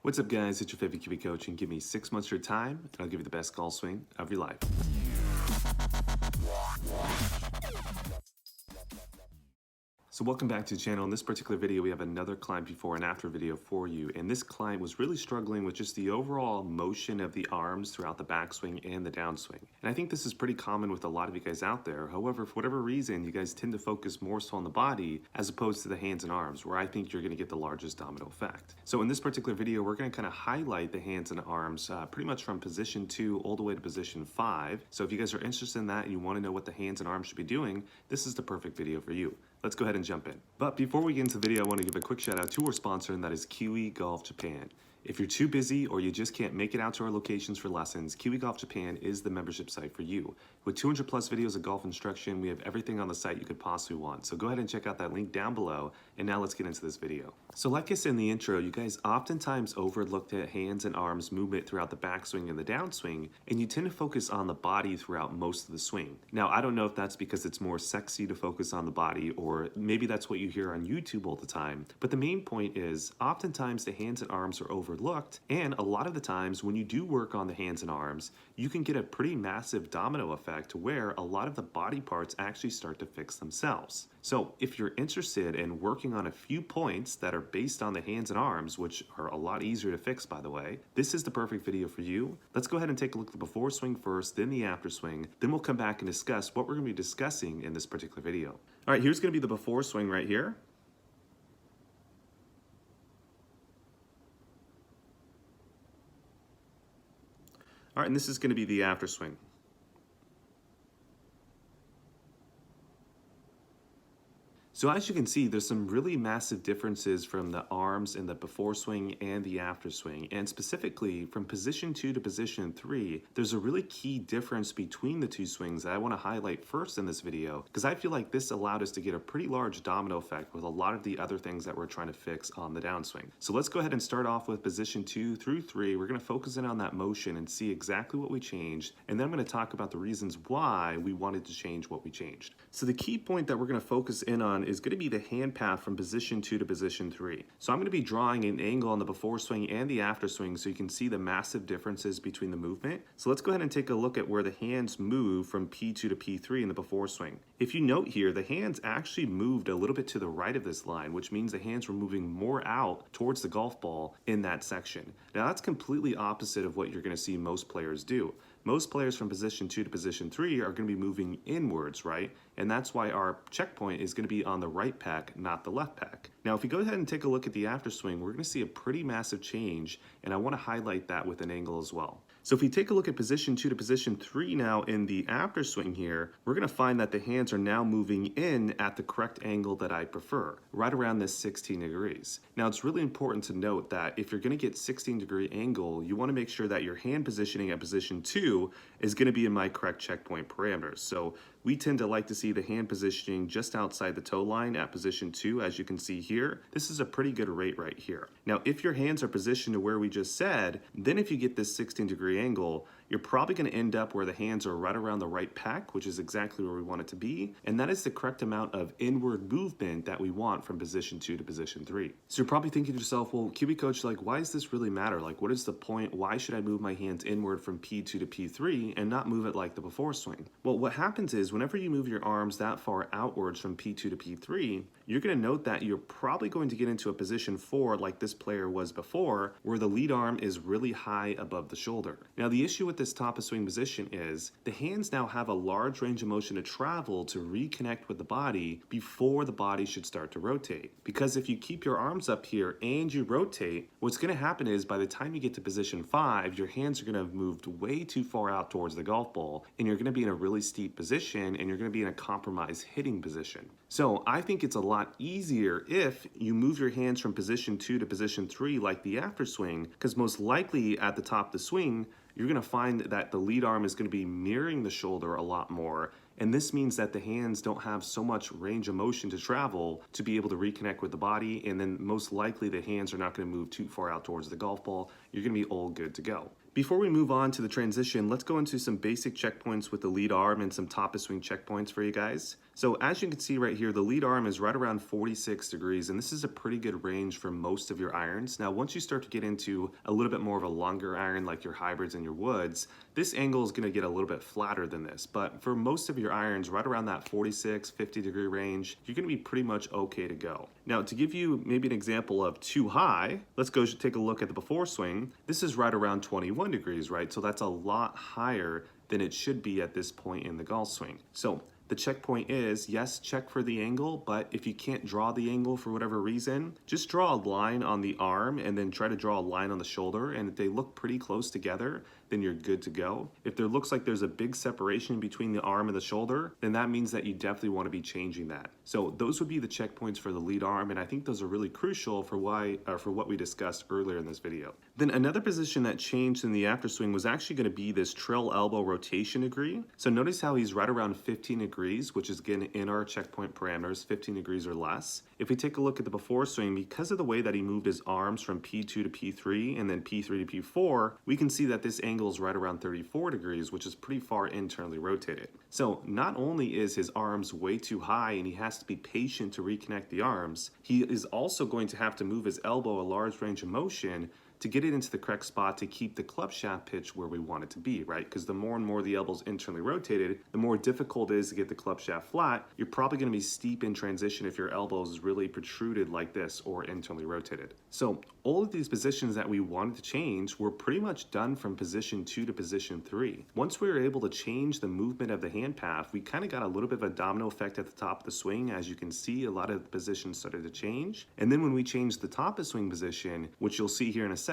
What's up, guys? It's your favorite Kiwi coach, and give me 6 months of your time, and I'll give you the best golf swing of your life. So welcome back to the channel. In this particular video, we have another client before and after video for you. And this client was really struggling with just the overall motion of the arms throughout the backswing and the downswing. And I think this is pretty common with a lot of you guys out there. However, for whatever reason, you guys tend to focus more so on the body as opposed to the hands and arms, where I think you're going to get the largest domino effect. So in this particular video, we're going to kind of highlight the hands and arms pretty much from position 2 all the way to position 5. So if you guys are interested in that and you want to know what the hands and arms should be doing, this is the perfect video for you. Let's go ahead and jump in. But before we get into the video, I want to give a quick shout out to our sponsor, and that is Kiwi Golf Japan. If you're too busy or you just can't make it out to our locations for lessons, Kiwi Golf Japan is the membership site for you. With 200 plus videos of golf instruction, we have everything on the site you could possibly want. So go ahead and check out that link down below. And now let's get into this video. So like I said in the intro, you guys oftentimes overlooked at hands and arms movement throughout the backswing and the downswing, and you tend to focus on the body throughout most of the swing. Now, I don't know if that's because it's more sexy to focus on the body, or maybe that's what you hear on YouTube all the time. But the main point is, oftentimes the hands and arms are overlooked, and a lot of the times when you do work on the hands and arms, you can get a pretty massive domino effect where a lot of the body parts actually start to fix themselves. So if you're interested in working on a few points that are based on the hands and arms, which are a lot easier to fix, by the way, this is the perfect video for you. Let's go ahead and take a look at the before swing first, then the after swing. Then we'll come back and discuss what we're going to be discussing in this particular video. All right, here's going to be the before swing right here. All right, and this is going to be the after swing. So as you can see, there's some really massive differences from the arms in the before swing and the after swing. And specifically from position 2 to position 3, there's a really key difference between the two swings that I want to highlight first in this video, because I feel like this allowed us to get a pretty large domino effect with a lot of the other things that we're trying to fix on the downswing. So let's go ahead and start off with position 2 through 3. We're going to focus in on that motion and see exactly what we changed. And then I'm going to talk about the reasons why we wanted to change what we changed. So the key point that we're going to focus in on is going to be the hand path from position 2 to position 3. So I'm going to be drawing an angle on the before swing and the after swing so you can see the massive differences between the movement. So let's go ahead and take a look at where the hands move from P2 to P3 in the before swing. If you note here, the hands actually moved a little bit to the right of this line, which means the hands were moving more out towards the golf ball in that section. Now that's completely opposite of what you're going to see most players do. Most players from position 2 to position 3 are going to be moving inwards, right? And that's why our checkpoint is going to be on the right pack, not the left pack. Now, if you go ahead and take a look at the after swing, we're going to see a pretty massive change, and I want to highlight that with an angle as well. So if we take a look at position 2 to position 3 now in the after swing here, we're going to find that the hands are now moving in at the correct angle that I prefer, right around this 16 degrees. Now, it's really important to note that if you're going to get 16-degree angle, you want to make sure that your hand positioning at position 2 is going to be in my correct checkpoint parameters. So we tend to like to see the hand positioning just outside the toe line at position 2, as you can see here. This is a pretty good rate right here. Now, if your hands are positioned to where we just said, then if you get this 16-degree angle, you're probably going to end up where the hands are right around the right pack, which is exactly where we want it to be. And that is the correct amount of inward movement that we want from position 2 to position 3. So you're probably thinking to yourself, well, Kiwi coach, like, why does this really matter? Like, what is the point? Why should I move my hands inward from P2 to P3 and not move it like the before swing? Well, what happens is whenever you move your arms that far outwards from P2 to P3, you're going to note that you're probably going to get into a position 4 like this player was before, where the lead arm is really high above the shoulder. Now, the issue with this top of swing position is the hands now have a large range of motion to travel to reconnect with the body before the body should start to rotate. Because if you keep your arms up here and you rotate, what's going to happen is by the time you get to position 5, your hands are going to have moved way too far out towards the golf ball, and you're going to be in a really steep position, and you're going to be in a compromised hitting position. So I think it's a lot easier if you move your hands from position 2 to position 3 like the after swing, because most likely at the top of the swing, you're going to find that the lead arm is going to be mirroring the shoulder a lot more. And this means that the hands don't have so much range of motion to travel to be able to reconnect with the body. And then most likely the hands are not going to move too far out towards the golf ball. You're going to be all good to go. Before we move on to the transition, let's go into some basic checkpoints with the lead arm and some top of swing checkpoints for you guys. So as you can see right here, the lead arm is right around 46 degrees, and this is a pretty good range for most of your irons. Now, once you start to get into a little bit more of a longer iron, like your hybrids and your woods, this angle is going to get a little bit flatter than this. But for most of your irons, right around that 46, 50 degree range, you're going to be pretty much okay to go. Now, to give you maybe an example of too high, let's go take a look at the before swing. This is right around 21 degrees, right? So that's a lot higher than it should be at this point in the golf swing. So the checkpoint is, yes, check for the angle, but if you can't draw the angle for whatever reason, just draw a line on the arm and then try to draw a line on the shoulder. And if they look pretty close together, then you're good to go. If there looks like there's a big separation between the arm and the shoulder, then that means that you definitely want to be changing that. So those would be the checkpoints for the lead arm, and I think those are really crucial for what we discussed earlier in this video. Then another position that changed in the after swing was actually going to be this trail elbow rotation degree. So notice how he's right around 15 degrees, which is again in our checkpoint parameters, 15 degrees or less. If we take a look at the before swing, because of the way that he moved his arms from P2 to P3 and then P3 to P4, we can see that this angle is right around 34 degrees, which is pretty far internally rotated. So not only is his arms way too high and he has to be patient to reconnect the arms, he is also going to have to move his elbow a large range of motion to get it into the correct spot to keep the club shaft pitch where we want it to be, right? Because the more and more the elbow's internally rotated, the more difficult it is to get the club shaft flat. You're probably going to be steep in transition if your elbow is really protruded like this or internally rotated. So all of these positions that we wanted to change were pretty much done from position 2 to position 3. Once we were able to change the movement of the hand path, we kind of got a little bit of a domino effect at the top of the swing. As you can see, a lot of the positions started to change. And then when we changed the top of swing position, which you'll see here in a second,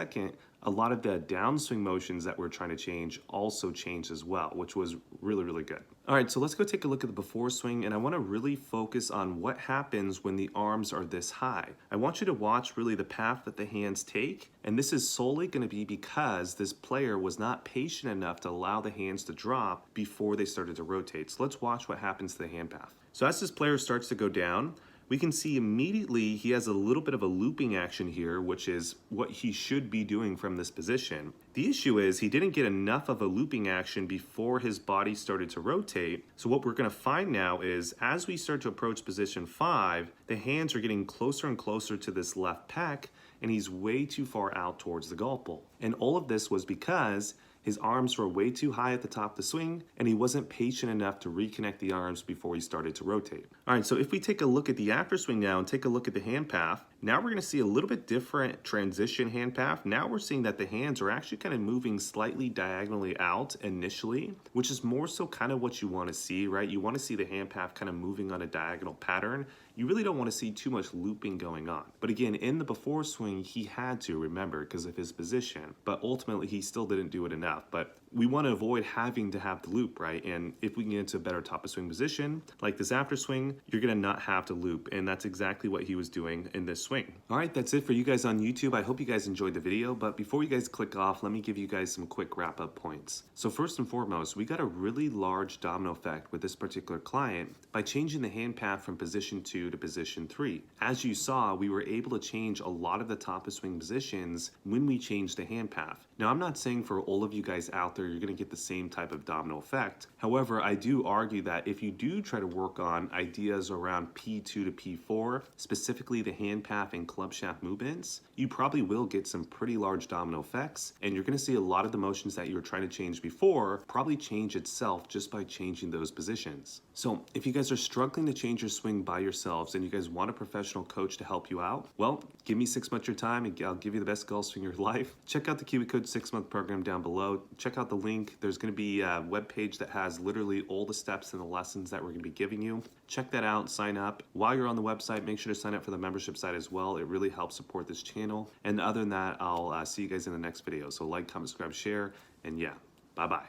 a lot of the downswing motions that we're trying to change also changed as well, which was really, really good. All right, so let's go take a look at the before swing, and I want to really focus on what happens when the arms are this high. I want you to watch really the path that the hands take, and this is solely going to be because this player was not patient enough to allow the hands to drop before they started to rotate. So let's watch what happens to the hand path. So as this player starts to go down, we can see immediately he has a little bit of a looping action here, which is what he should be doing from this position. The issue is he didn't get enough of a looping action before his body started to rotate. So what we're going to find now is as we start to approach position 5, the hands are getting closer and closer to this left pec, and he's way too far out towards the golf ball. And all of this was because his arms were way too high at the top of the swing, and he wasn't patient enough to reconnect the arms before he started to rotate. All right, so if we take a look at the after swing now and take a look at the hand path, now we're going to see a little bit different transition hand path. Now we're seeing that the hands are actually kind of moving slightly diagonally out initially, which is more so kind of what you want to see, right? You want to see the hand path kind of moving on a diagonal pattern. You really don't want to see too much looping going on. But again, in the before swing, he had to, remember, because of his position. But ultimately, he still didn't do it enough. But we want to avoid having to have the loop, right? And if we can get into a better top of swing position, like this after swing, you're going to not have to loop. And that's exactly what he was doing in this swing. All right, that's it for you guys on YouTube. I hope you guys enjoyed the video. But before you guys click off, let me give you guys some quick wrap-up points. So first and foremost, we got a really large domino effect with this particular client by changing the hand path from position 2 to position 3. As you saw, we were able to change a lot of the top of swing positions when we changed the hand path. Now, I'm not saying for all of you guys out there, you're going to get the same type of domino effect. However, I do argue that if you do try to work on ideas around P2 to P4, specifically the hand path and club shaft movements, you probably will get some pretty large domino effects, and you're going to see a lot of the motions that you were trying to change before probably change itself just by changing those positions. So if you guys are struggling to change your swing by yourselves and you guys want a professional coach to help you out, well, give me 6 months of your time and I'll give you the best golf swing of your life. Check out the Kiwi Coach 6-month program down below. Check out the link. There's going to be a webpage that has literally all the steps and the lessons that we're going to be giving you. Check that out, sign up. While you're on the website, make sure to sign up for the membership site as well. It really helps support this channel. And other than that, I'll see you guys in the next video. So like, comment, subscribe, share, and yeah, bye-bye.